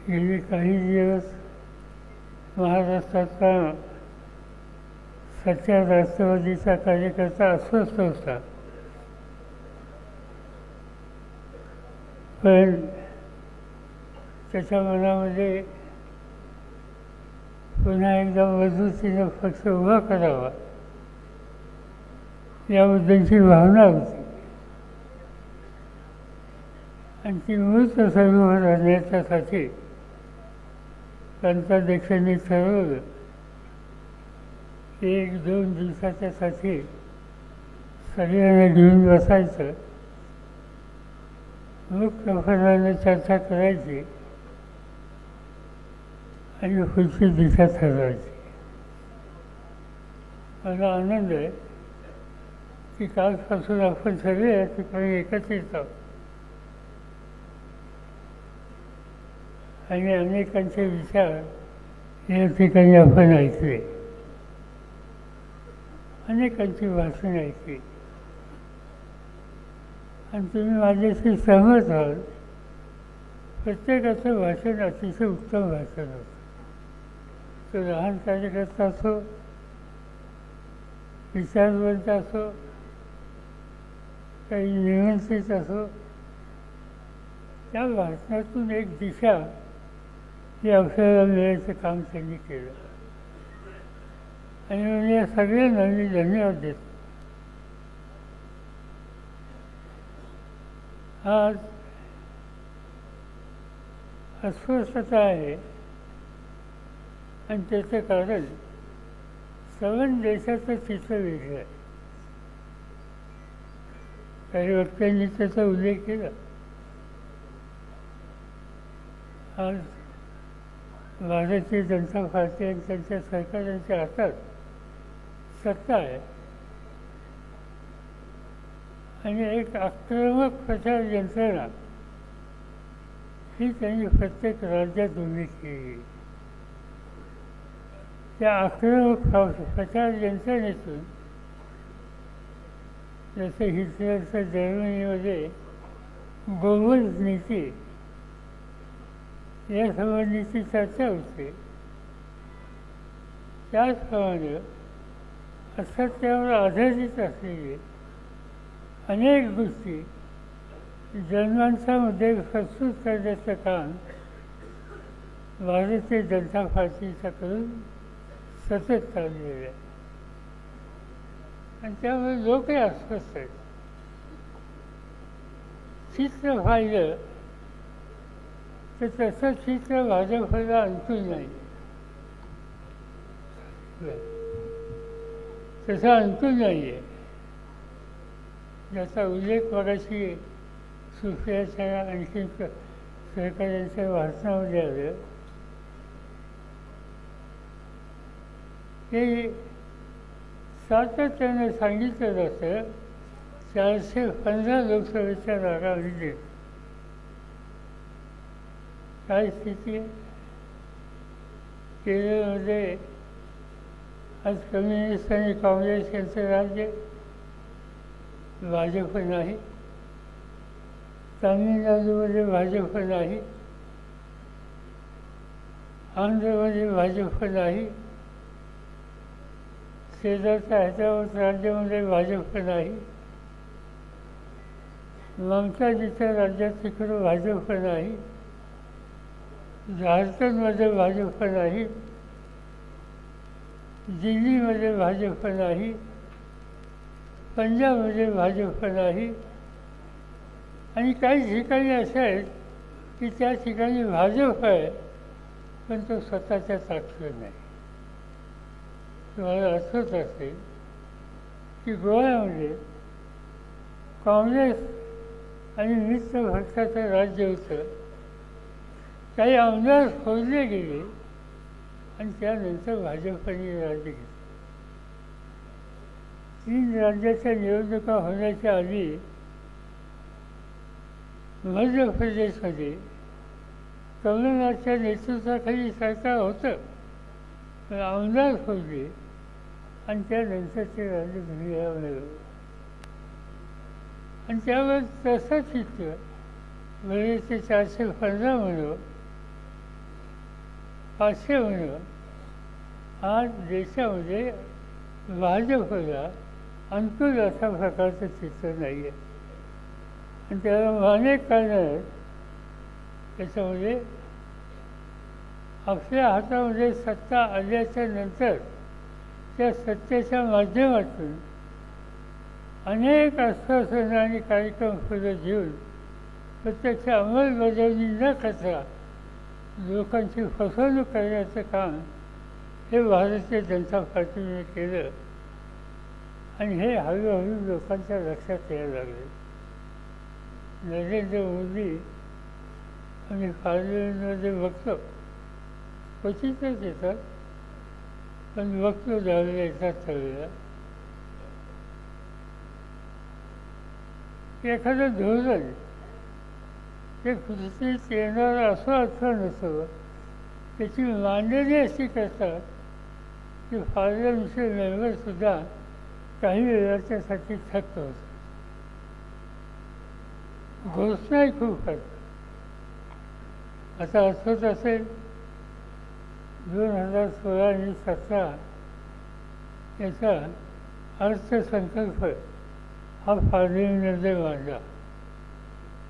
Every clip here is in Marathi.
गेले काही दिवस महाराष्ट्रातला सच्चा राष्ट्रवादीचा कार्यकर्ता अस्वस्थ होता. पण त्याच्या मनामध्ये पुन्हा एकदा मजबूतीनं पक्ष उभा करावा याबद्दलची भावना होती. आणि ती मूर्त स्वरूपात आणण्याच्यासाठी प्रांताध्यक्षांनी ठरवलं की 1-2 दिवसाच्यासाठी सगळ्यांना घेऊन बसायचं, मुक्तपणाने चर्चा करायची आणि पुढची दिशा ठरवायची. मला आनंद आहे की कालपासून आपण सगळे या ठिकाणी एकत्रित आहोत आणि अनेकांचे विचार या ठिकाणी आपण ऐकले, अनेकांची भाषण ऐकली आणि तुम्ही माझ्याशी सहमत आहात. प्रत्येकाचं भाषण अतिशय उत्तम भाषण होतं. तो लहान कार्यकर्ता असो, विचारवंत असो, काही नियंत्रित असो, त्या भाषणातून एक दिशा ही आपल्याला मिळायचं काम त्यांनी केलं. आणि म्हणून या सगळ्यांना मी धन्यवाद देतो. आज अस्वस्थता आहे आणि त्याचं कारण संबंध देशाचं चित्र वेगळं आहे. काही वक्त्यांनी त्याचा उल्लेख केला. आज भारतीय जनता पार्टी आणि त्यांच्या सरकारांच्या हातात सत्ता आहे आणि एक आक्रमक प्रचार यंत्रणा ही त्यांनी प्रत्येक राज्यात उभी केली. त्या आक्रमक प्रचार यंत्रणेतून जसं हिटलरचं जर्मनीमध्ये गोवल्स नीती या संबंधीची चर्चा होते, त्याचप्रमाणे असत्यावर आधारित असलेले अनेक गोष्टी जनमानसामध्ये प्रस्तुत करण्याचं काम भारतीय जनता पार्टीच्याकडून सतत चाललेलं आहे. आणि त्यामुळे लोकही अस्वस्थ आहेत. चित्र पाहिलं तर तसं चित्र भाजपला अंतून नाही, तसं अंतून नाही आहे. ज्याचा उल्लेख मगाशी सुप्रियाच्या आणखी सहकार्यांच्या भाषणामध्ये आलं की सातत्याने सांगितलं जातं 415 लोकसभेच्या जागा म्हणजे काय स्थिती आहे. केरळमध्ये आज कम्युनिस्ट आणि काँग्रेस यांचं राज्य, भाजप नाही. तामिळनाडूमध्ये भाजप नाही, आंध्रमध्ये भाजप नाही, शेजारच्या हैदराबाद राज्यामध्ये भाजप नाही, ममताजीच्या राज्यात तिकडं भाजप नाही, झारखंडमध्ये भाजप नाही, दिल्लीमध्ये भाजप नाही, पंजाबमध्ये भाजप नाही. आणि काही ठिकाणी असे आहेत की त्या ठिकाणी भाजप आहे पण तो स्वतःच्या ताकदीवर नाही. तुम्हाला आठवत असेल की गोव्यामध्ये काँग्रेस आणि मित्र पक्षाचं राज्य होतं. काही आमदार फोडले गेले आणि त्यानंतर भाजपने राज्य घेतलं. 3 राज्याच्या निवडणुका होण्याच्या आधी मध्य प्रदेशमध्ये कमलनाथच्या नेतृत्वाखाली सरकार होतं, पण आमदार फोडले आणि त्यानंतर ते राज्य घ्यावं लागलं. आणि त्यावर तसं चित्र म्हणजे ते 415 म्हणून 500 म्हणून आज देशामध्ये भाजपला अनुकूल अशा प्रकारचं चित्र नाही आहे. आणि त्याला अनेक कारणं आहेत. त्याच्यामध्ये आपल्या हातामध्ये सत्ता आल्याच्या नंतर त्या सत्तेच्या माध्यमातून अनेक आश्वासनं आणि कार्यक्रम पुढे घेऊन प्रत्यक्ष अंमलबजावणी न करता लोकांची फसवणूक करण्याचं काम हे भारतीय जनता पार्टीने केलं. आणि हे हळूहळू लोकांच्या लक्षात यायला लागले. नरेंद्र मोदी आम्ही पार्लमेंटमध्ये बघतो, क्वचितच येतात, पण बघतो ज्यावेळेला येतात त्यावेळेला एखादं धोरण ते कृतीत येणारं असं अर्थ नसतं, त्याची मांडणी अशी करतात की पार्लमेंटचे मेंबरसुद्धा काही वेळाच्यासाठी थक्क होतात. घोषणाही खूप करतात. आता असंच असेल 2016 आणि 17 याचा अर्थसंकल्प हा पार्लमेंटमध्ये मांडला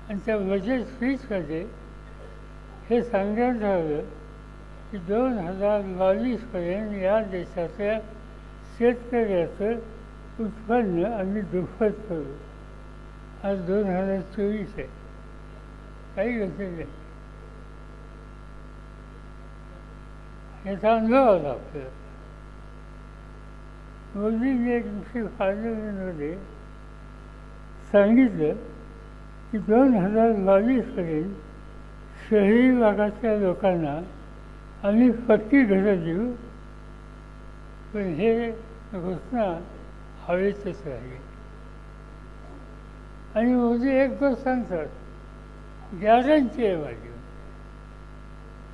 आणि त्या बजेट स्पीचमध्ये हे सांगण्यात आलं की 2022पर्यंत या देशाच्या शेतकऱ्याचं उत्पन्न आम्ही दुप्पट करू. आज 2024 आहे, काही घडले नाही. याचा अनुभव आला आपल्याला. मोदींनी एक दिवशी पार्लमेंटमध्ये सांगितलं की 2022पर्यंत शहरी भागातल्या लोकांना आम्ही पक्की घरं देऊ. पण हे घोषणा हवेतच राहिली. आणि मोदी एक गोष्ट सांगतात, गॅरंटी आहे माझी.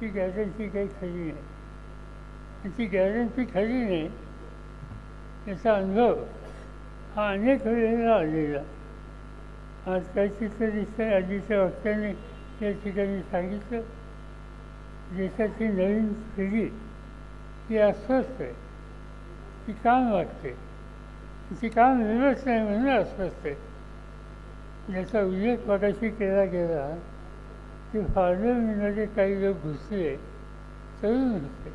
ती गॅरंटी काही खरी नाही. आणि ती गॅरंटी खरी नाही याचा अनुभव हा अनेक वेळेला आलेला. आज काही चित्र दिसतं. आधीच्या वक्त्याने या ठिकाणी सांगितलं, देशाची नवीन पिढी ही अस्वस्थ आहे. ती काम वाटते, तिची काम मिळत नाही म्हणून अस्वस्थ आहे. याचा उल्लेख मगाशी केला गेला की पार्लमेंटमध्ये काही लोक घुसले, तरुण होते,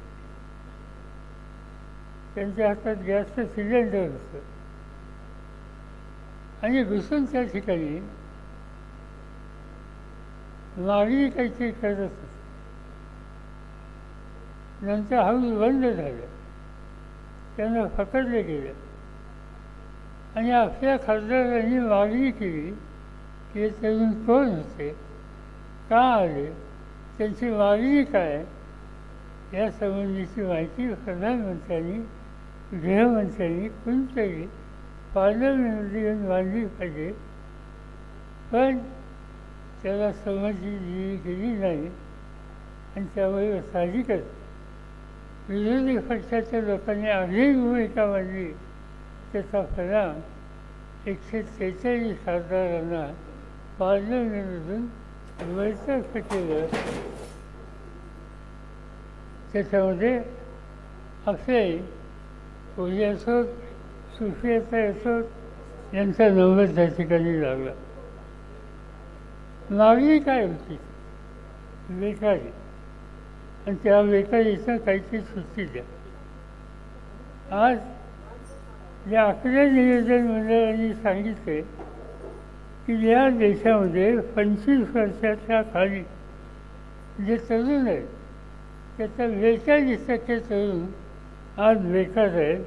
त्यांच्या हातात गॅसचं सिलेंडर होतं आणि घुसून त्या ठिकाणी मागणी काहीतरी करत होते. नंतर हळू बंद झालं, त्यांना पकडले गेलं आणि आपल्या खासदारांनी मागणी केली की हे तरुण कोण होते, का आले, त्यांची मागणी काय, या संबंधीची माहिती प्रधानमंत्र्यांनी, गृहमंत्र्यांनी कोणतरी पार्लमेंटमध्ये येऊन मांडली पाहिजे. पण त्याला समजली गेली नाही. आणि त्यामुळे साहजिकच विरोधी पक्षाच्या लोकांनी आग्रही भूमिका मांडली. त्याचा परिणाम 143 खासदारांना पार्लमेंटमधून बरखास्त केलं. त्याच्यामध्ये आपले कोहली असोत, सुप्रियाताई असोत, यांचा नंबर त्या ठिकाणी लागला. मागणी काय होती? बेकारी. आणि त्या बेकारीचं काहीतरी सुट्टी द्या. आज या अकरा नियोजन मंडळांनी सांगितले की या देशामध्ये 25 वर्षाच्या खाली जे तरुण आहेत त्याचा 42% तरुण आज बेकार आहेत.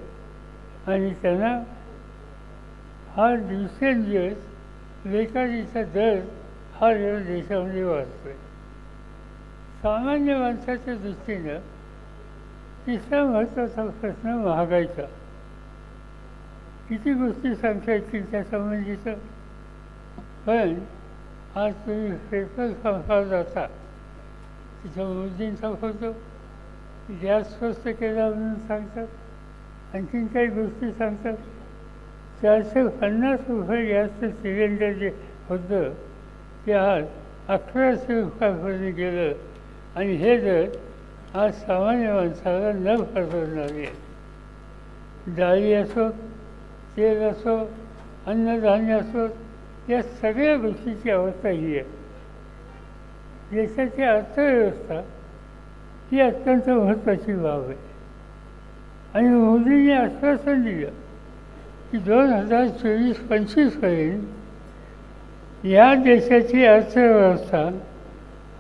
आणि त्यांना हा दिवसेंदिवस बेकारीचा दर हा या देशामध्ये वाढतो आहे. सामान्य माणसाच्या दृष्टीनं तिसरा महत्त्वाचा प्रश्न महागाईचा. किती गोष्टी सांगता येतील त्या संबंधीचं, पण आज तुम्ही पेट्रोल पंपावर जाता तिथं मोदींचा फोटो, गॅस स्वस्त केला म्हणून सांगतात, आणखीन काही गोष्टी सांगतात. 450 रुपये गॅसचं सिलेंडर जे होतं ते आज 1100 रुपयापर्यंत गेलं. आणि हे दर आज सामान्य माणसाला न परवडणारी आहे. डाळी असो, तेल असो, अन्नधान्य असो, या सगळ्या गोष्टीची अवस्था ही आहे. देशाची अर्थव्यवस्था ही अत्यंत महत्त्वाची बाब आहे. आणि मोदींनी आश्वासन दिलं की 2024-25पर्यंत या देशाची अर्थव्यवस्था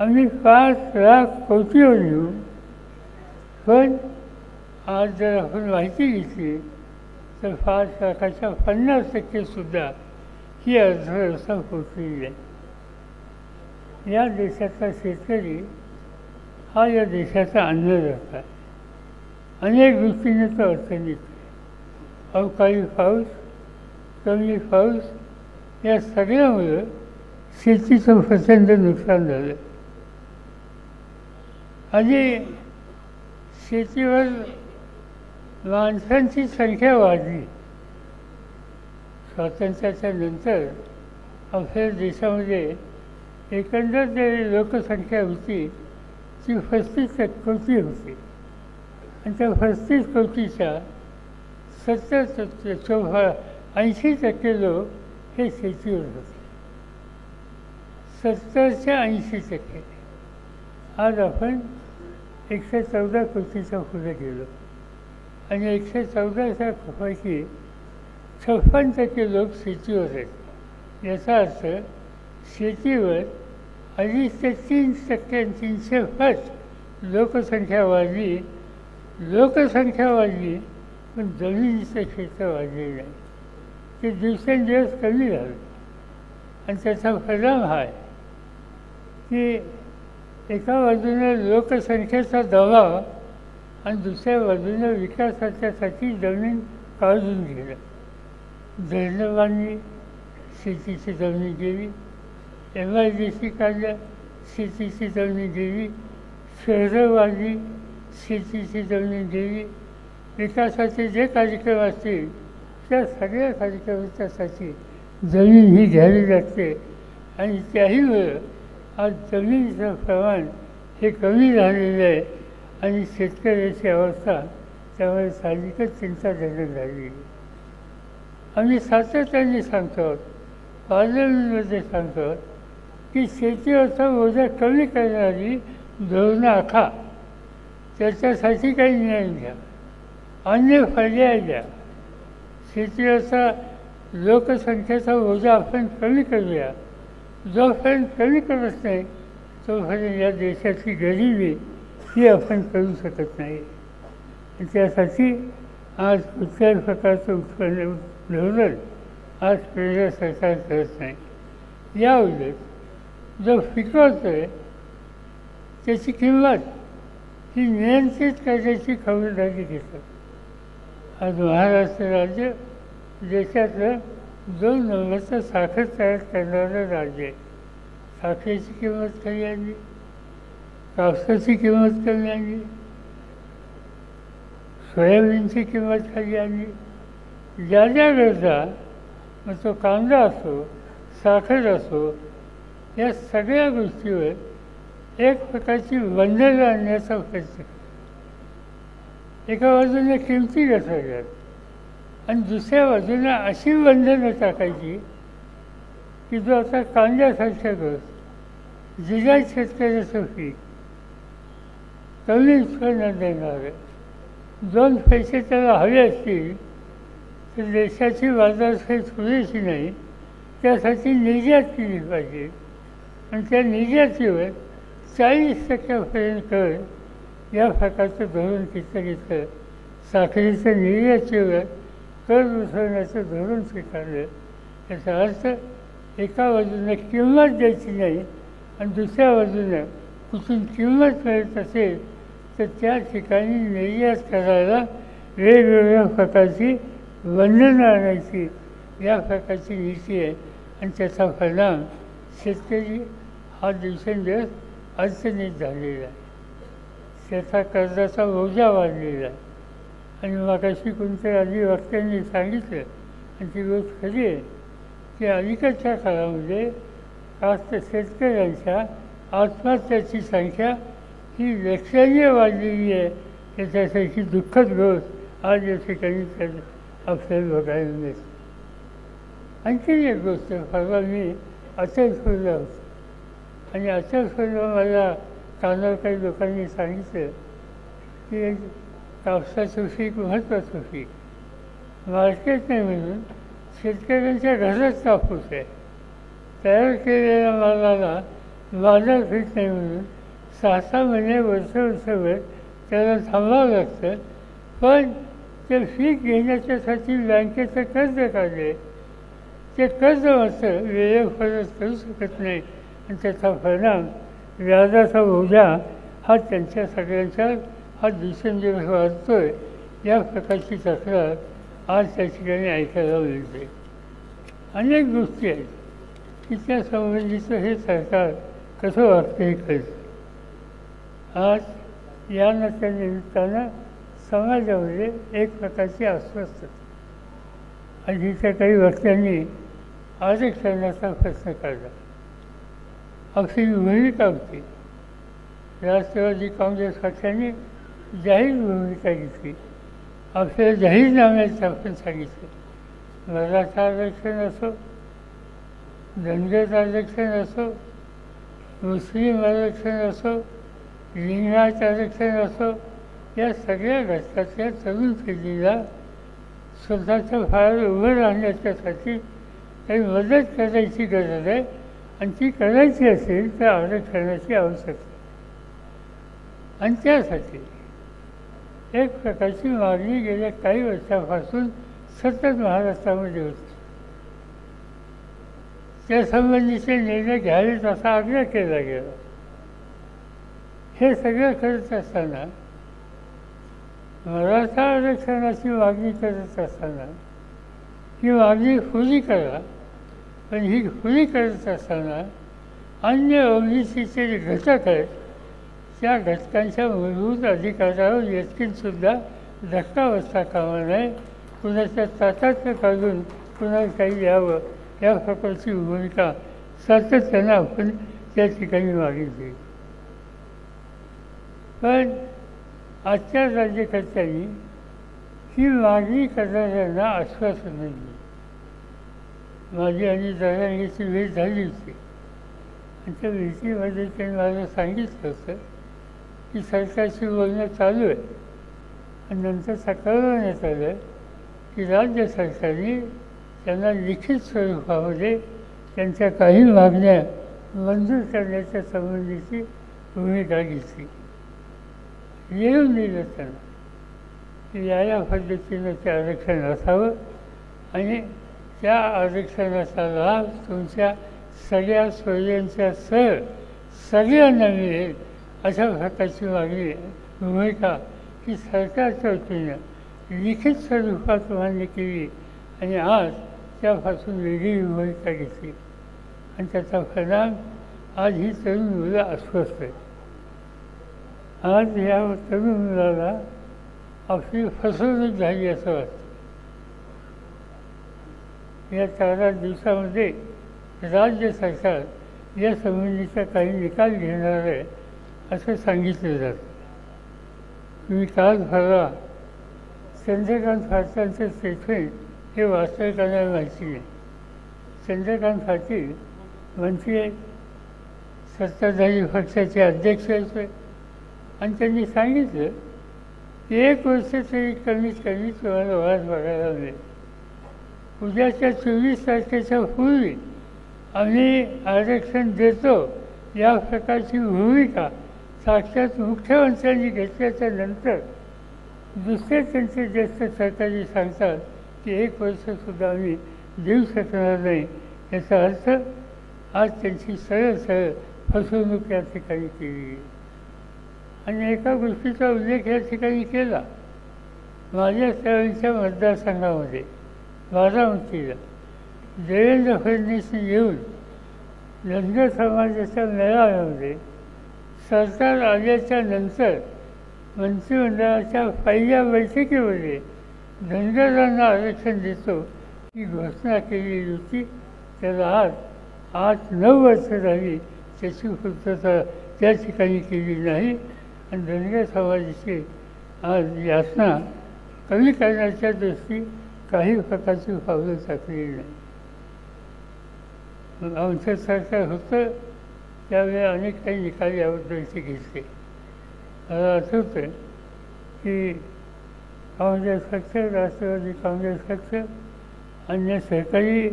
आम्ही 5 लाख कोटीवर नेऊ. पण आज जर आपण माहिती घेतली तर 5 लाखाच्या 50%सुद्धा ही अर्थव्यवस्था पोचलेली नाही. या देशाचा शेतकरी हा या देशाचा अन्नदाता आहे. अनेक गोष्टींनी तो अडचणीत आहे. अवकाळी पाऊस, कमी पाऊस या सगळ्यामुळं शेतीचं प्रचंड नुकसान झालं. आणि शेतीवर माणसांची संख्या वाढली. स्वातंत्र्याच्या नंतर आपल्या देशामध्ये एकंदर जी लोकसंख्या होती ती 35 कोटी होती. आणि त्या 35 कोटीच्या 80% लोक हे शेतीवर होते. 70च्या 80%. आज आपण 114 कोटीच्या पुढे गेलो. आणि 114च्या पैकी 56% लोक शेतीवर आहेत. याचा अर्थ शेतीवर 2.5 ते 3% 300% लोकसंख्या वाढली. लोकसंख्या वाढली पण जमिनीचं क्षेत्र वाढलेलं नाही. ते दिवसेंदिवस कमी झालं. आणि त्याचा परिणाम हा आहे की एका बाजूने लोकसंख्येचा दबाव आणि दुसऱ्या बाजूने विकासाच्यासाठी जमीन काढून गेलं. धरणं बांधली, शेतीची जमीन गेली. MIDC काढल्या, शेतीची जमीन गेली. शहरं बांधली, शेतीची जमीन गेली. विकासाचे जे कार्यक्रम असतील त्या सगळ्या कार्यक्रमासाठी जमीन ही घ्यावी लागते. आणि त्याहीमुळं आज जमिनीचं प्रमाण हे कमी झालेलं आहे. आणि शेतकऱ्याची अवस्था त्यामुळे साहजिकच चिंताजनक झाली आहे. आम्ही सातत्याने सांगतो, पार्लमेंटमध्ये सांगतो की शेतीवरचा बोजा कमी करणारी धोरणं आखा. त्याच्यासाठी काही निर्णय घ्या, अन्य पर्याय द्या. शेतीवरचा लोकसंख्येचा बोजा आपण कमी करूया. जोपर्यंत कमी करत नाही तोपर्यंत या देशाची गरिबी ही आपण करू शकत नाही. त्यासाठी आज कुठल्याही प्रकारचं उत्पन्न धोरण आज केंद्र सरकार करत नाही. याउलट जो पिकवतो आहे त्याची किंमत ही नियंत्रित करण्याची खबरदारी घेतात. आज महाराष्ट्र राज्य देशातलं 2 नंबरचं साखर तयार करणारं राज्य आहे. साखरेची किंमत कमी आणली, कापसाची किंमत कमी आणली, सोयाबीनची किंमत खाली आणली. ज्या ज्या गरजा, मग तो कांदा असो, साखर असो, या सगळ्या गोष्टीवर एक प्रकारची बंधनं आणण्याचा प्रयत्न. एका बाजूने किमती घसरल्यात आणि दुसऱ्या बाजूने अशी बंधनं टाकायची की जो आता कांद्यासारख्या गोष्ट जिल्ह्यात शेतकऱ्याचं पीक कमी उत्पन्न देणार आहे. 2 पैसे त्याला हवे असतील तर देशाची बाजारपेठ पुरेशी नाही. त्यासाठी निर्यात केली पाहिजे. आणि त्या निर्यातीवर 40% कर या प्रकारचं धोरण घेतलं. साखरेच्या निर्यातीवर कर बसवण्याचं धोरण स्वीकारलं. याचा अर्थ एका बाजूने किंमत द्यायची नाही आणि दुसऱ्या बाजूनं कुठून किंमत मिळत असेल तर त्या ठिकाणी निर्यात करायला वेगवेगळ्या प्रकारची बंधनं आणायची. या प्रकारची नीती आहे. आणि त्याचा परिणाम शेतकरी हा दिवसेंदिवस अडचणीत झालेला आहे. त्याचा कर्जाचा बोजा वाढलेला आहे. आणि मागाशी कोणत्या अधिवक्त्यांनी सांगितलं आणि ती गोष्ट खरी आहे की अलीकडच्या काळामध्ये आज शेतकऱ्यांच्या आत्महत्याची संख्या ही लक्षणीय वाढलेली आहे की त्यासाठी दुःखद गोष्ट आज या ठिकाणी आपल्याला बघायला मिळते. आणखी एक गोष्ट, परवा मी अचलपूरला होतो आणि अचलपूरला मला कानावर काही लोकांनी सांगितलं की कापसाचं पीक महत्त्वाचं पीक मार्केट नाही म्हणून शेतकऱ्यांच्या घरात कापूस आहे, तयार केलेल्या मालाला बाजारपेठ नाही म्हणून 6-6 महिने वर्षभर त्याला थांबावं लागतं. पण ते पीक घेण्याच्यासाठी बँकेचं कर्ज काढले, ते कर्ज मात्र वेळेवर परत करू शकत नाही आणि त्याचा परिणाम व्याजाचा ओझा हा त्यांच्या सगळ्यांच्या हा दिवसेंदिवस वाढतोय. या प्रकारची तक्रार आज त्या ठिकाणी ऐकायला मिळते. अनेक गोष्टी आहेत की त्या संबंधीचं हे सरकार कसं वागतं हे कळतं. आज या निमित्तानं समाजामध्ये एक प्रकारची अस्वस्थता आणि त्या काही वक्त्यांनी आरक्षणाचा प्रश्न काढला. अशी भूमिका होती. राष्ट्रवादी काँग्रेस पक्षाने जाहीर भूमिका घेतली. आपल्या जाहीरनाम्यात आपण सांगितलं मराठा आरक्षण असो, धनगर आरक्षण असो, मुस्लिम आरक्षण असो, लिंगायत आरक्षण असो, या सगळ्या घटकातल्या तरुण पिढीला स्वतःच्या पायावर उभं राहण्याच्यासाठी काही मदत करायची गरज आहे आणि ती करायची असेल तर आरक्षणाची आवश्यकता. आणि त्यासाठी एक प्रकारची मागणी गेल्या काही वर्षापासून सतत महाराष्ट्रामध्ये होती. त्यासंबंधीचे निर्णय घ्यावेत असा आग्रह केला गेला. हे सगळं करत असताना मराठा आरक्षणाची मागणी करत असताना ही मागणी खुली करा, पण ही खुली करत असताना अन्य ओबीसीचे जे घटक आहेत त्या घटकांच्या मूलभूत अधिकारावर यत्किंतसुद्धा धक्का बसता कामा नये. कुणाच्या ताटातनं काढून कुणाला काही यावं या प्रकारची भूमिका सातत्यानं आपण त्या ठिकाणी मागितली. पण आजच्या राज्यकर्त्यांनी ही मागणी करणाऱ्यांना आश्वासन दिली. माझी आणि जरांगीची भेट झाली होती आणि त्या भेटीमध्ये त्यांनी मला सांगितलं होतं की सरकारशी बोलणं चालू आहे आणि नंतर कळवण्यात आलं की राज्य सरकारने त्यांना लिखित स्वरूपामध्ये त्यांच्या काही मागण्या मंजूर करण्याच्या संबंधीची भूमिका घेतली. येऊन दिलं त्यांना की या पद्धतीनं ते आरक्षण असावं आणि त्या आरक्षणाचा लाभ तुमच्या सगळ्या सोयींच्या सगळ्यांना मिळेल अशा प्रकारची मागणी भूमिका ही सरकारच्या वतीनं लिखित स्वरूपात मान्य केली आणि आज त्यापासून वेगळी भूमिका घेतली आणि त्याचा परिणाम आज ही तरुण मुलं अस्वस्थ आहेत. आज या तरुण मुलाला आपली फसवणूक झाली असं वाटतं. या 4 दिवसामध्ये राज्य सरकार या संबंधीचा काही निकाल घेणार आहे असं सांगितलं जातं. तुम्ही काल परवा चंद्रकांत पाटलांचं स्टेटमेंट हे वास्तविकांना माहिती नाही. चंद्रकांत पाटील मंत्री आहेत, सत्ताधारी पक्षाचे अध्यक्ष आहेत आणि त्यांनी सांगितलं की 1 वर्ष तरी कमीत कमी तुम्हाला वाद बघायला मिळेल. उद्याच्या 24 तारखेच्या पूर्वी आम्ही आरक्षण देतो या प्रकारची भूमिका साक्षात मुख्यमंत्र्यांनी घेतल्याच्या नंतर दुसरे त्यांचे ज्येष्ठ सहकारी सांगतात की 1 वर्षसुद्धा आम्ही देऊ शकणार नाही. याचा अर्थ आज त्यांची सरळ फसवणूक या ठिकाणी केली आणि एका गोष्टीचा उल्लेख या ठिकाणी केला. माझ्या त्यावेळीच्या मतदारसंघामध्ये बारामतीला देवेंद्र फडणवीसने येऊन धनगर समाजाच्या मेळाव्यामध्ये सरकार आल्याच्या नंतर मंत्रिमंडळाच्या पहिल्या बैठकीमध्ये धनगरांना आरक्षण देतो ही घोषणा केलेली होती. त्याला आज 8-9 वर्ष झाली त्याची पूर्तता त्या ठिकाणी केली नाही आणि धनगर समाजाची आज यातना कमी करण्याच्या दृष्टी काही प्रकारची पावलं टाकलेली नाही. आमचं सरकार होतं त्यावेळी अनेक काही निकाल याबद्दलचे घेतले. मला आठवतं की काँग्रेस पक्ष, राष्ट्रवादी काँग्रेस पक्ष, अन्य सहकारी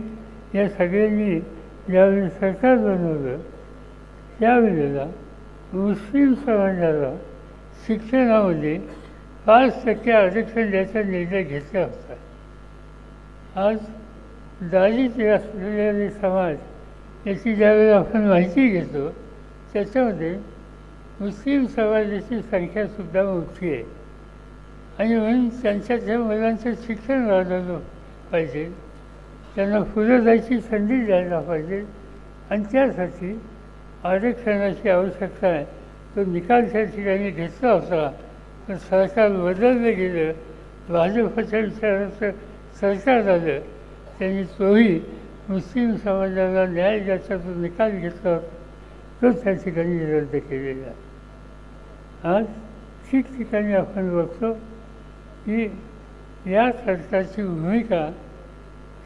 या सगळ्यांनी ज्यावेळी सरकार बनवलं त्यावेळेला मुस्लिम समाजाला शिक्षणामध्ये 5% आरक्षण द्यायचा निर्णय घेतला होता. आज दारिद्र्य असलेले समाज याची ज्यावेळेला आपण माहिती घेतो त्याच्यामध्ये मुस्लिम समाजाची संख्यासुद्धा मोठी आहे आणि म्हणून त्यांच्या मुलांचं शिक्षण वाढवलं पाहिजे, त्यांना पुढे जायची संधी द्यायला पाहिजे आणि त्यासाठी आरक्षणाची आवश्यकता आहे. तो निकाल त्या ठिकाणी घेतला होता, पण सरकार बदललं गेलं, भाजपच्या विचाराचं सरकार झालं. त्यांनी तोही मुस्लिम समाजाला न्याय द्यायचा जो निकाल घेतला होता तो त्या ठिकाणी रद्द केलेला आहे. आज ठिकठिकाणी आपण बघतो की या सरकारची भूमिका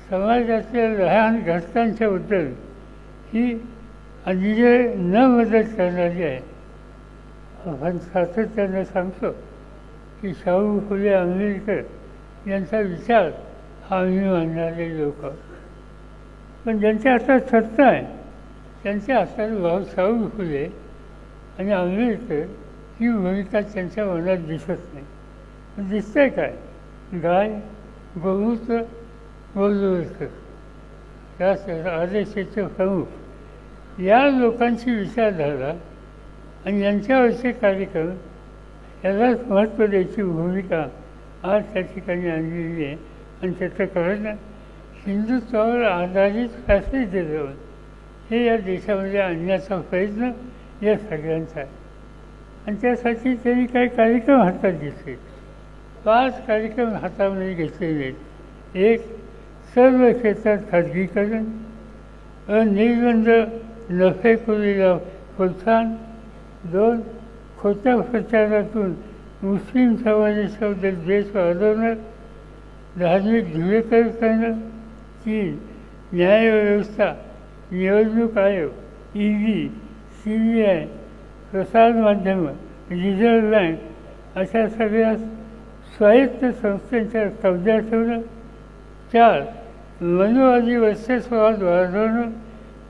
समाजातल्या लहान घटकांच्याबद्दल ही अन्याय न मदत करणारी आहे. आपण सातत्याने सांगतो की शाहू फुले आंबेडकर यांचा विचार हा आम्ही मानणारे लोक आहोत, पण ज्यांच्या हातात सत्ता आहे त्यांच्या हातात भाऊ शाहू फुले आणि आंबेडकर ही भूमिका त्यांच्या मनात दिसत नाही. पण दिसतंय काय? गाय, गोमूत्र, गोलवस्त्र, RSSचे प्रमुख या लोकांची विचारधारा आणि यांच्यावरचे कार्यक्रम यालाच महत्त्व द्यायची भूमिका आज त्या ठिकाणी आणलेली आहे. आणि त्याचं कारण हिंदुत्वावर आधारित फॅसिलिटीजवर हे या देशामध्ये आणण्याचा प्रयत्न या सगळ्यांचा आहे. आणि त्यासाठी त्यांनी काही कार्यक्रम हातात घेतले. 5 कार्यक्रम हातामध्ये घेतलेले आहेत. 1, सर्व क्षेत्रात खाजगीकरण, निर्बंध नफेखोरीला प्रोत्साहन, 2, खोट्या प्रचारातून मुस्लिम समाजाबद्दल द्वेष वाढवणं, धार्मिक ध्रुवीकरण करणं, 3, न्यायव्यवस्था, निवडणूक आयोग, ED, CBI, प्रसारमाध्यमं, रिझर्व्ह बँक अशा सगळ्या स्वायत्त संस्थांच्या कब्जा ठेवणं, 4, मनुवादी वर्चस्ववाद वाढवणं,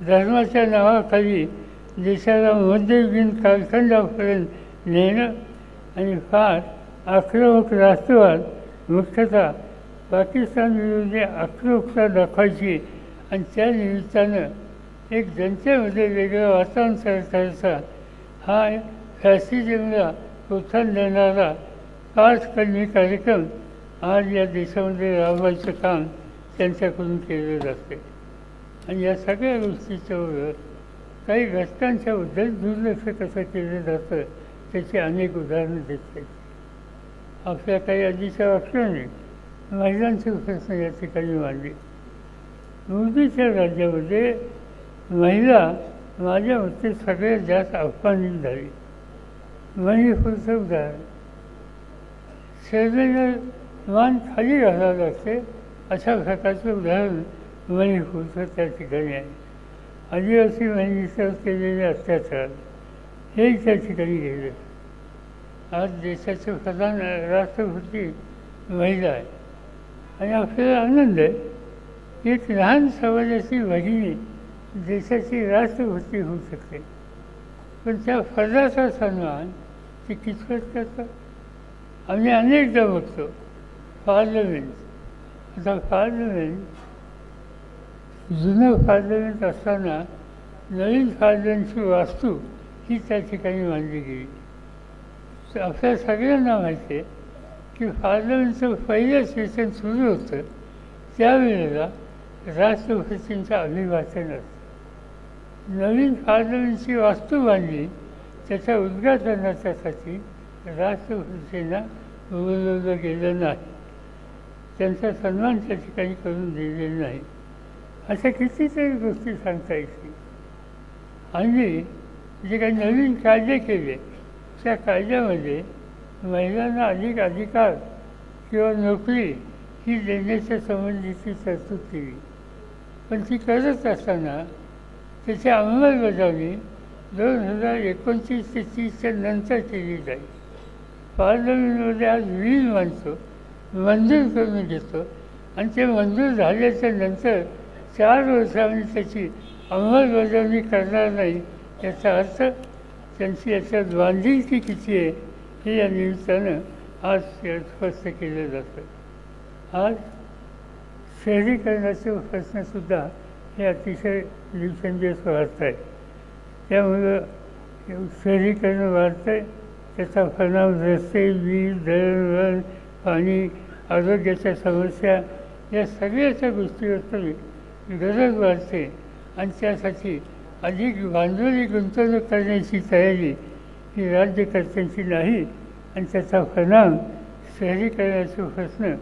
धर्माच्या नावाखाली देशाला मध्ययुगीन कालखंडापर्यंत नेणं आणि 5, आक्रमक राष्ट्रवाद, मुख्यतः पाकिस्तान विरोधी आक्रमकता दाखवायची आणि त्या निमित्तानं एक जनतेमध्ये वेगळं वातावरण तयार करायचा हा फॅसिझमला प्रोत्साहन देणारा 5 कलमी कार्यक्रम आज या देशामध्ये राबवायचं काम त्यांच्याकडून केलं जाते. आणि या सगळ्या गोष्टीच्यावर काही घटकांच्याबद्दल दुर्लक्ष कसं केलं जातं त्याची अनेक उदाहरणं देत. आपल्या काही आधीच्या वाक्याने महिलांचे प्रश्न या ठिकाणी मांडले. मोदीच्या राज्यामध्ये महिला माझ्या मते सगळ्यात जास्त अपमानित झाली. मणिपूरचं उदाहरण, शर्मेनं मान खाली घालावं लागते अशा प्रकारचं उदाहरण मणिपूरचं त्या ठिकाणी आहे. आदिवासी महिलेवर केलेले अत्याचार हे त्या ठिकाणी गेले. आज देशाचे प्रधान राष्ट्रपती महिला आहे आणि आपल्याला आनंद आहे की एक लहान समाजाची भगिनी देशाची राष्ट्रपती होऊ शकते. पण त्या पदाचा सन्मान ते कितपत करतात? आम्ही अनेकदा बघतो पार्लमेंट. आता पार्लमेंट जुनं पार्लमेंट असताना नवीन पार्लमेंटची वास्तू ही त्या ठिकाणी मांडली गेली. आपल्या सगळ्यांना माहिती आहे की पार्लमेंटचं पहिलं सेशन सुरू होतं त्यावेळेला राष्ट्रपतींचं अभिभाषण असतं. नवीन पार्लमेंटची वास्तू बांधली त्याच्या उद्घाटनाच्यासाठी राष्ट्रपतींना बोलवलं गेलं नाही, त्यांचा सन्मान त्या ठिकाणी करून दिलेला नाही. अशा कितीतरी गोष्टी सांगता येतील. आणि जे काही नवीन कायदे केले त्या कायद्यामध्ये महिलांना अधिक अधिकार किंवा नोकरी ही देण्याच्या संबंधीची तरतूद केली. पण ती करत असताना त्याची अंमलबजावणी 2029 ते 30च्या नंतर केली जाईल. पार्लमेंटमध्ये आज बिल मांडतो, मंजूर करून घेतो आणि ते मंजूर झाल्याच्या नंतर 4 वर्षांनी त्याची अंमलबजावणी करणार नाही. याचा अर्थ त्यांची याच्यात बांधिलकी किती आहे हे या निमित्तानं आज स्पष्ट केलं जातं. आज शहरीकरणाचे प्रश्नसुद्धा हे अतिशय दिवसेंदिवस वाढत आहे. त्यामुळं शहरीकरण वाढतं आहे, त्याचा परिणाम रस्ते, वीज, दळणवळण, पाणी, आरोग्याच्या समस्या या सगळ्याच्या गोष्टीवर गरज वाढते आणि त्यासाठी अधिक भांडवली गुंतवणूक करण्याची तयारी ही राज्यकर्त्यांची नाही आणि त्याचा परिणाम शहरीकरणाचे प्रश्न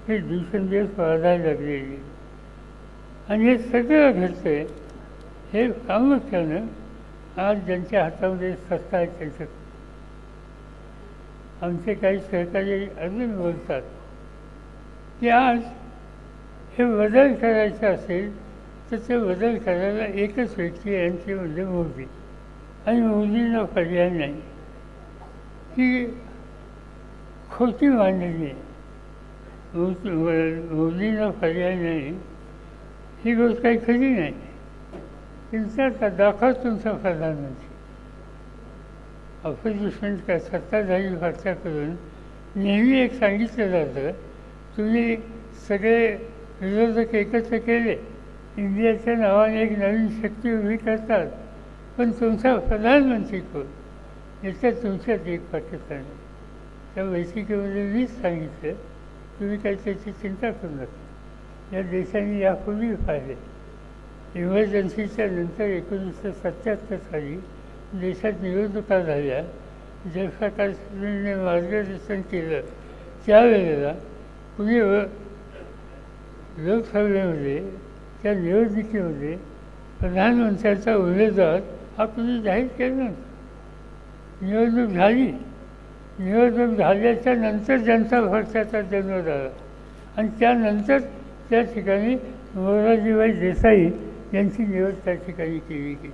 हे दिवसेंदिवस वाढायला लागलेले. आणि हे सगळं घडतं आहे हे प्रामुख्यानं आज ज्यांच्या हातामध्ये सत्ता आहे त्यांचं. आमचे काही सहकारी अजून बोलतात की आज हे बदल करायचे असेल तर ते बदल करायला एकच व्यक्ती आहे आणि ती म्हणजे मोदी. आणि मोदींना पर्याय नाही. ही खोटी मांडणी आहे. मोदींना पर्याय नाही ही गोष्ट काही खरी नाही. तुमचा दाखव तुमचा प्रधानमंत्री. ऑपोजिशन का सत्ताधारी पक्ष करून नेहमी एक सांगितलं जातं, तुम्ही सगळे विरोधक एकत्र केले, इंडियाच्या नावाने एक नवीन शक्ती उभी करतात, पण तुमचा प्रधानमंत्री कोण याच्यात तुमच्यात एक पाकिस्तान. त्या बैठकीमध्ये मीच सांगितलं, तुम्ही काही त्याची चिंता करू नका. या देशाने यापूर्वी पाहिले. इमर्जन्सीच्या नंतर 1977 साली देशात निवडणुका झाल्या. जयप्रकाशजींनी मार्गदर्शन केलं त्यावेळेला कुणी लोकसभेमध्ये त्या निवडणुकीमध्ये प्रधानमंत्र्याचा उमेदवार हा कुणी जाहीर केला नव्हता. निवडणूक झाली. निवडणूक झाल्याच्या नंतर जनता पक्षाचा जन्म झाला आणि त्यानंतर त्या ठिकाणी मोरारजीभाई देसाई यांची निवड त्या ठिकाणी केली गेली.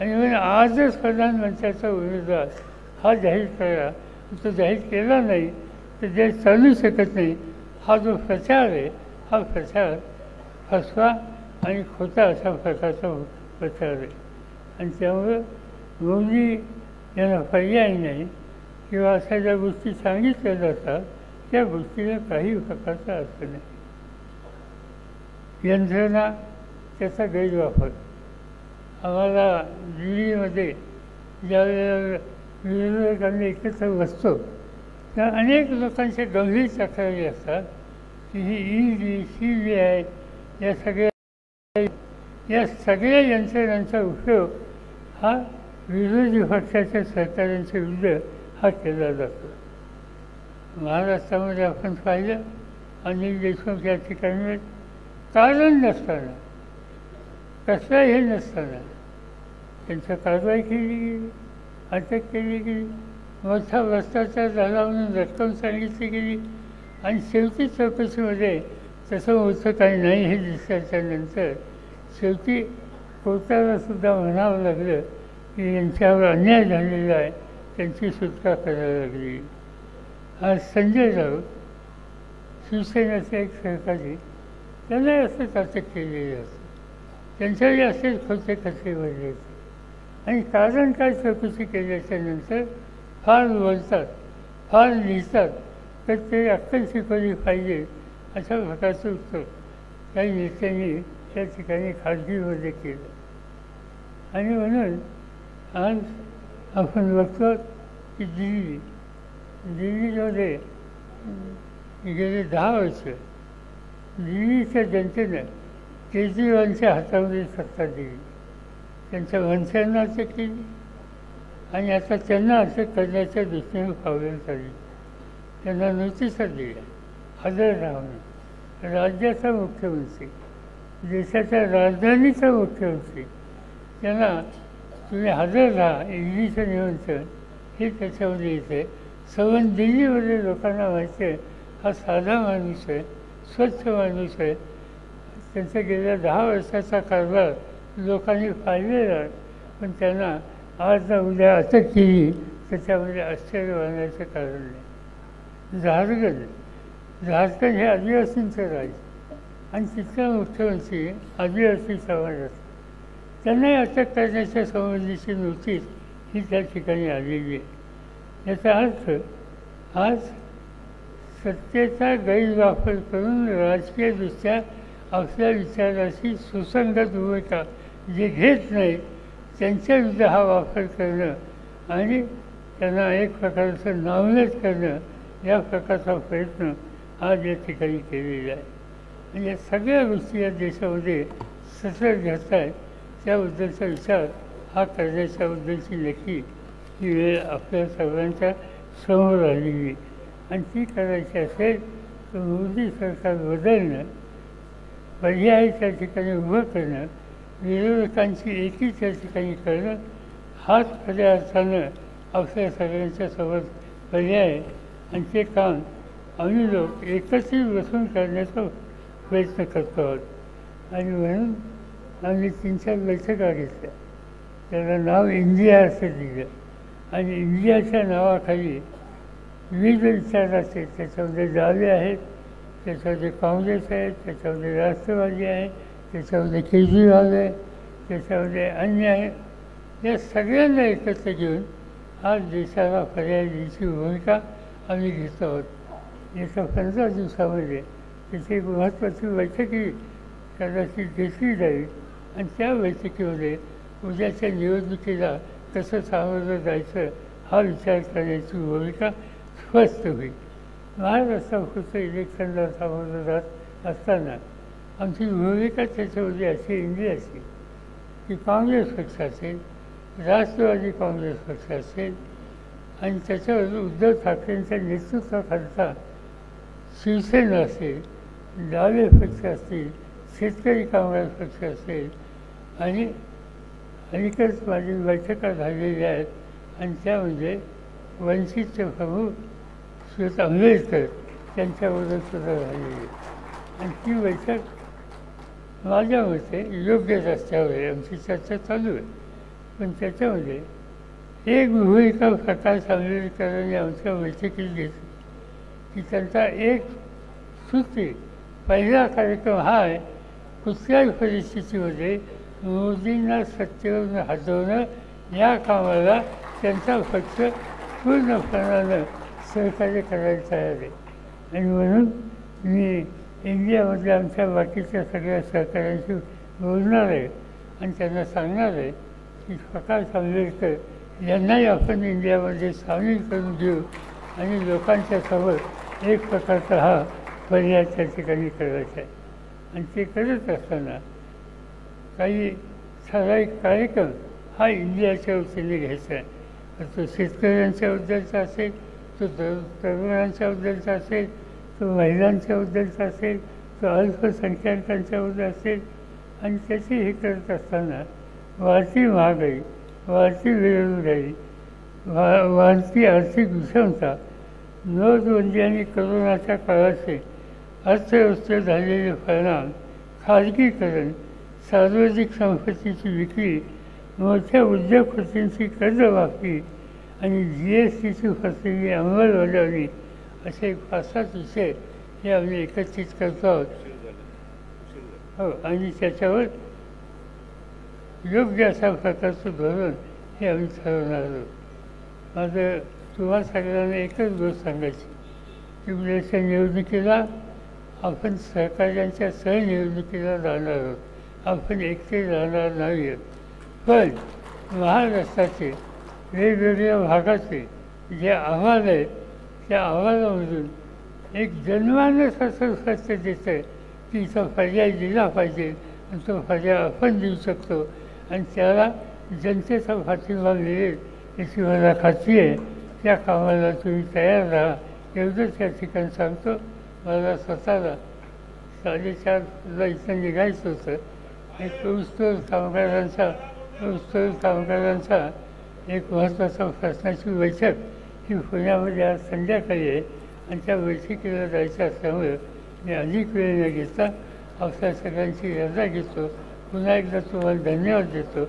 आणि म्हणून आजच प्रधानमंत्र्याचा उमेदवार हा जाहीर करा. तो जाहीर केला नाही तर जे चालू शकत नाही. हा जो प्रचार आहे हा प्रचार फसवा आणि खोटा अशा प्रकारचा प्रचार आहे. आणि त्यामुळं मोदी यांना पर्याय नाही किंवा अशा ज्या गोष्टी सांगितल्या जातात त्या गोष्टीला काही प्रकारचा अर्थ नाही. यंत्रणा त्याचा गैरवापर. आम्हाला दिल्लीमध्ये ज्यावेळेला विरोधकांनी एकत्र बसतो त्या अनेक लोकांच्या गंभीर तक्रारी असतात की ही ED, CBI या सगळ्या यंत्रणांचा उपयोग हा विरोधी पक्षाच्या सरकारांच्या विरुद्ध हा केला जातो. महाराष्ट्रामध्ये आपण पाहिलं अनिल देशमुख या ठिकाणी कारण नसताना, कसं हे नसताना त्यांच्या कारवाई केली गेली, अटक केली गेली, मोठा भ्रष्टाचार झाला म्हणून रक्कम सांगितली गेली आणि शेवटी चौकशीमध्ये तसं मोठं काही नाही हे दिसल्याच्या नंतर शेवटी कोर्टालासुद्धा म्हणावं लागलं की यांच्यावर अन्याय झालेला आहे, त्यांची सुटका करायला लागली. आज संजय राऊत शिवसेनेचे एक सहकारी त्यांना असंच अटक केलेली असते. त्यांच्याही असेच खोटे खर्चे भरले होते आणि कारण काय चौकशी केल्याच्या नंतर फार बोलतात, फार लिहितात तर ते अक्कल शिकवली पाहिजे अशा प्रकारचं उत्तर काही नेत्यांनी त्या ठिकाणी खाजगीमध्ये केलं. आणि म्हणून आज आपण बघतो की दिल्लीमध्ये गेले 10 वर्ष दिल्लीच्या जनतेनं केजरीवालच्या हातामध्ये सत्ता दिली. त्यांच्या वंशांना अटक केली आणि आता त्यांना अटक करण्याच्या दृष्टीने पावलं चालली. त्यांना नोटिसा दिल्या हजर राहून. राज्याचा मुख्यमंत्री, देशाच्या राजधानीचा मुख्यमंत्री त्यांना तुम्ही हजर राहा, EDचं निमंत्रण हे त्याच्यामध्ये येते. संबंध दिल्लीमध्ये लोकांना माहिती आहे हा साधा माणूस आहे, स्वच्छ माणूस आहे. त्यांचा गेल्या 10 वर्षाचा कारभार लोकांनी पाहिलेला आहे. पण त्यांना आज ना उद्या अटक केली त्याच्यामध्ये आश्चर्य वाढण्याचं कारण नाही. झारखंड हे आदिवासींचं राज्य आणि तिथला मुख्यमंत्री आदिवासी समाजाचा. त्यांनाही अटक करण्याच्या संबंधीची नोटीस ही त्या ठिकाणी आलेली आहे. याचा अर्थ आज सत्तेचा गैरवापर करून राजकीयदृष्ट्या आपल्या विचाराशी सुसंगत भूमिका जे घेत नाही त्यांच्याविरुद्ध हा वापर करणं आणि त्यांना एक प्रकारचं नावलेट करणं या प्रकारचा प्रयत्न आज या ठिकाणी केलेला आहे. आणि या सगळ्या गोष्टी या देशामध्ये सतत घडत आहेत. त्याबद्दलचा विचार हा करण्याच्याबद्दलची नक्की ही वेळ आपल्या सर्वांच्या समोर आलेली आणि ती करायची असेल तर मोदी सरकार बदलणं, पर्याय त्या ठिकाणी उभं करणं, विरोधकांची एकी त्या ठिकाणी करणं हाच खऱ्या अर्थानं आपल्या सगळ्यांच्या सोबत पर्याय. आणि ते काम आम्ही लोक एकत्रित बसून करण्याचा प्रयत्न करतो आहोत. आणि म्हणून आम्ही 3-4 बैठका घेतल्या. त्याला नाव इंडिया असं दिलं आणि इंडियाच्या नावाखाली विविध विचाराचे त्याच्यामध्ये डावे आहेत, त्याच्यामध्ये काँग्रेस आहे, त्याच्यामध्ये राष्ट्रवादी आहे, त्याच्यामध्ये केजरीवाल आहे, त्याच्यामध्ये अन्य आहे. या सगळ्यांना एकत्र घेऊन आज देशाला पर्याय द्यायची भूमिका आम्ही घेतो आहोत. येत्या 15 दिवसामध्ये तिथे एक महत्त्वाची बैठकी कदाचित घेतली जाईल आणि त्या बैठकीमध्ये उद्याच्या निवडणुकीला कसं सामोरं जायचं हा विचार करण्याची भूमिका स्पष्ट होईल. महाराष्ट्रापुरतं इलेक्शनला सामोरं जात असताना आमची भूमिका त्याच्यामध्ये अशी इंडियाची की काँग्रेस पक्ष असेल, राष्ट्रवादी काँग्रेस पक्ष असेल आणि त्याच्यावर उद्धव ठाकरेंच्या नेतृत्वाखालचा शिवसेना असेल, डावे पक्ष असतील, शेतकरी कामगार पक्ष असेल आणि अलीकडे माझी बैठका झालेल्या आहेत आणि त्यामध्ये वंचितचे प्रमुख श्री आंबेडकर त्यांच्याबरोबर सुद्धा झालेली आहे. आणि ती बैठक माझ्या मते योग्य रस्त्यावर आहे. आमची चर्चा चालू आहे. पण त्याच्यामध्ये एक भूमिका प्रकाश आंबेडकरांनी आमच्या बैठकीत घेतली की त्यांचा एक सूत्री पहिला कार्यक्रम हा आहे कुठल्याही परिस्थितीमध्ये मोदींना सत्तेवरून हटवणं या कामाला त्यांचा पक्ष पूर्णपणानं सहकार्य करायला तयार आहे. आणि म्हणून मी इंडियामधल्या आमच्या बाकीच्या सगळ्या सहकार्यांशी बोलणार आहे आणि त्यांना सांगणार आहे की प्रकाश आंबेडकर यांनाही आपण इंडियामध्ये सामील करून घेऊ आणि लोकांच्या समोर एक प्रकारचा हा पर्याय त्या ठिकाणी करायचा आहे. आणि ते करत असताना काही ठराविक कार्यक्रम हा इंडियाच्या वतीने घ्यायचा आहे. तो शेतकऱ्यांच्याबद्दलचा असेल, तो तरुणांच्याबद्दलचा असेल, तो महिलांच्याबद्दलचा असेल, तो अल्पसंख्याकांच्याबद्दल असेल. आणि त्याची हे करत असताना वाढती महागाई, वाढती बेरोजगारी, वाढती आर्थिक विषमता, नोटबंदी आणि करोनाच्या काळाचे अर्थव्यवस्थेत झालेले परिणाम, खाजगीकरण, सार्वजनिक संपत्तीची विक्री, मोठ्या उद्योगपतींची कर्जमाफी आणि GSTची फसलेली अंमलबजावणी असे 5-7 विषय हे आम्ही एकत्रित करतो आहोत. हो, आणि त्याच्यावर योग्य अशा प्रकारचं धोरण हे आम्ही ठरवणार आहोत. माझं तुम्हा सगळ्यांना एकच गोष्ट सांगायची की उद्याच्या निवडणुकीला आपण सहकार्यांच्या सहनिवडणुकीला जाणार आहोत. आपण एकटे राहणार नाही आहोत. पण महाराष्ट्राचे वेगवेगळ्या भागाचे जे अहवाल आहेत त्या अहवालामधून एक जनमानस असं सत्य दिसतं आहे की इथं पर्याय दिला पाहिजे आणि तो पर्याय आपण देऊ शकतो आणि त्याला जनतेचा पाठिंबा मिळेल याची मला खात्री आहे. त्या कामाला तुम्ही तयार राहा एवढंच या ठिकाणी सांगतो. मला स्वतःला 4:30ला इथं निघायचं होतं. एक ऊसतोड कामगारांचा एक महत्त्वाचा शासनाची बैठक ही पुण्यामध्ये आज संध्याकाळी आहे आणि त्या बैठकीला जायचं असल्यामुळे मी अधिक वेळ न घेता आपल्या सगळ्यांची रजा घेतो. पुन्हा एकदा तुम्हाला धन्यवाद देतो.